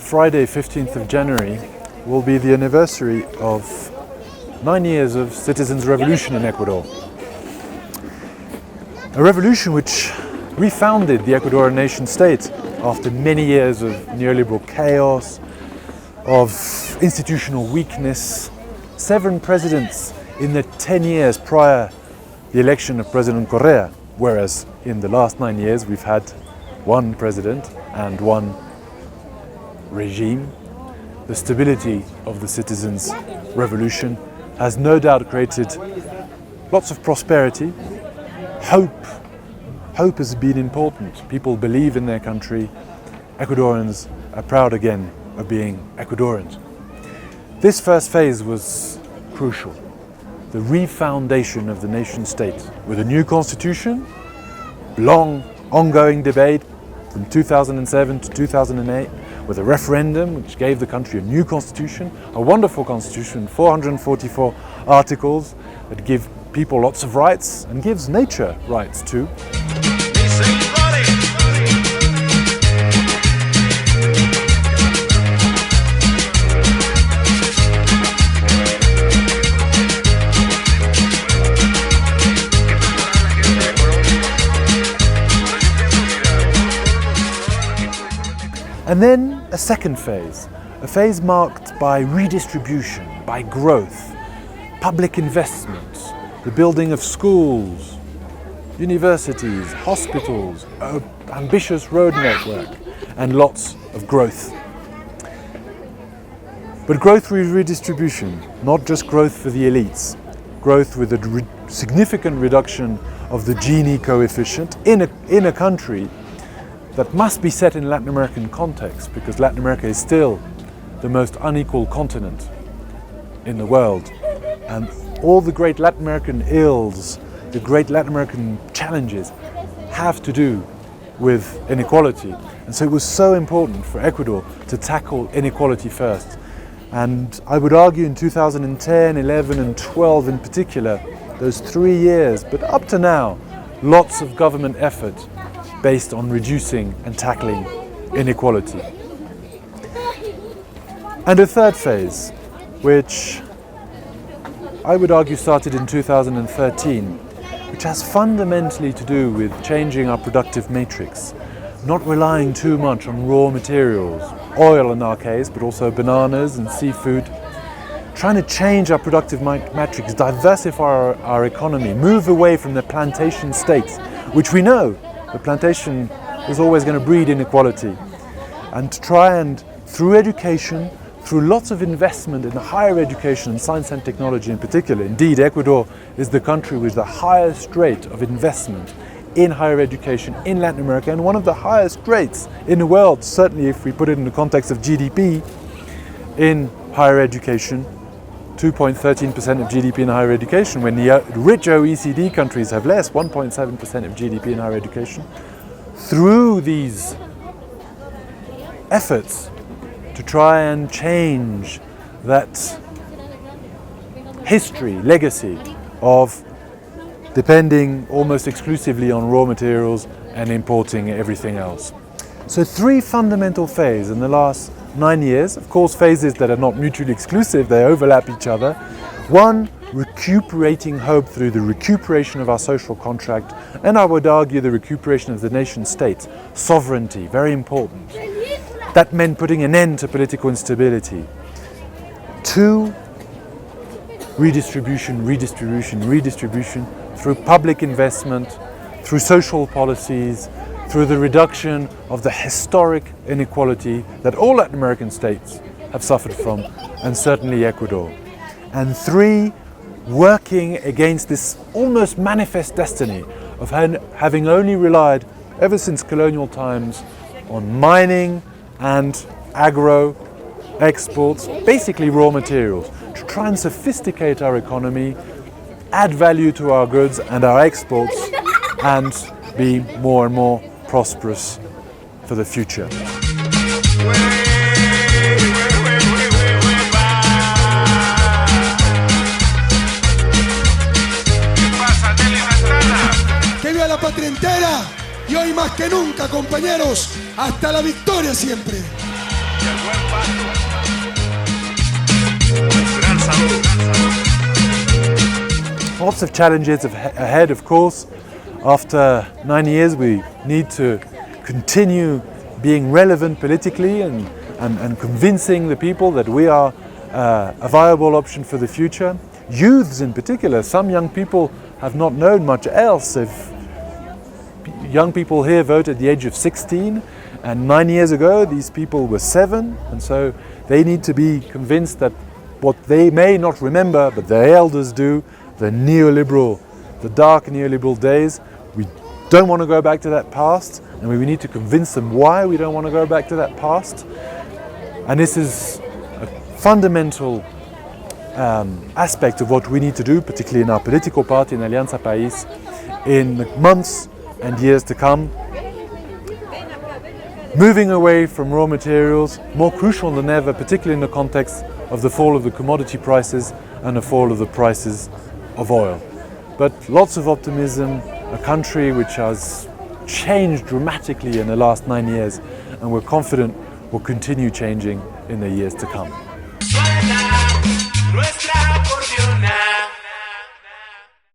Friday, 15th of January, will be the anniversary of 9 years of citizens' revolution in Ecuador. A revolution which refounded the Ecuadorian nation state after many years of neoliberal chaos, of institutional weakness. 7 presidents in the 10 years prior the election of President Correa, whereas in the last 9 years we've had 1 president and 1 regime. The stability of the citizens' revolution has no doubt created lots of prosperity. Hope has been important. People believe in their country. Ecuadorians are proud again of being Ecuadorians. This first phase was crucial. The refoundation of the nation state with a new constitution, long ongoing debate from 2007 to 2008, with a referendum which gave the country a new constitution, a wonderful constitution, 444 articles that give people lots of rights and gives nature rights too. And then a second phase, a phase marked by redistribution, by growth, public investment, the building of schools, universities, hospitals, an ambitious road network, and lots of growth. But growth with redistribution, not just growth for the elites, growth with a significant reduction of the Gini coefficient in a country that must be set in Latin American context, because Latin America is still the most unequal continent in the world. And all the great Latin American ills, the great Latin American challenges have to do with inequality. And so it was so important for Ecuador to tackle inequality first. And I would argue in 2010, 11 and 12 in particular, those 3 years, but up to now, lots of government effort based on reducing and tackling inequality. And a third phase, which I would argue started in 2013, which has fundamentally to do with changing our productive matrix, not relying too much on raw materials, oil in our case, but also bananas and seafood, trying to change our productive matrix, diversify our economy, move away from the plantation state, which we know the plantation is always going to breed inequality, and to try and, through education, through lots of investment in higher education and science and technology in particular. Indeed, Ecuador is the country with the highest rate of investment in higher education in Latin America, and one of the highest rates in the world, certainly if we put it in the context of GDP in higher education, 2.13% of GDP in higher education, when the rich OECD countries have less, 1.7% of GDP in higher education. Through these efforts to try and change that history, legacy of depending almost exclusively on raw materials and importing everything else. So 3 fundamental phases in the last 9 years, of course phases that are not mutually exclusive, they overlap each other. 1, recuperating hope through the recuperation of our social contract, and I would argue the recuperation of the nation state, sovereignty, very important. That meant putting an end to political instability. 2, redistribution through public investment, through social policies, through the reduction of the historic inequality that all Latin American states have suffered from, and certainly Ecuador. And 3, working against this almost manifest destiny of having only relied, ever since colonial times, on mining and agro exports, basically raw materials, to try and sophisticate our economy, add value to our goods and our exports, and be more and more prosperous for the future. Que viva la patria entera, y hoy más que nunca, compañeros, hasta la victoria siempre. lots of challenges ahead, of course. After 9 years, we need to continue being relevant politically and convincing the people that we are a viable option for the future. Youths in particular, some young people have not known much else. Young people here vote at the age of 16, and 9 years ago these people were 7, and so they need to be convinced that what they may not remember, but their elders do, the dark neoliberal days, we don't want to go back to that past, and we need to convince them why we don't want to go back to that past. And this is a fundamental aspect of what we need to do, particularly in our political party, in Alianza País, in the months and years to come. Moving away from raw materials, more crucial than ever, particularly in the context of the fall of the commodity prices and the fall of the prices of oil. But lots of optimism, a country which has changed dramatically in the last 9 years, and we're confident will continue changing in the years to come.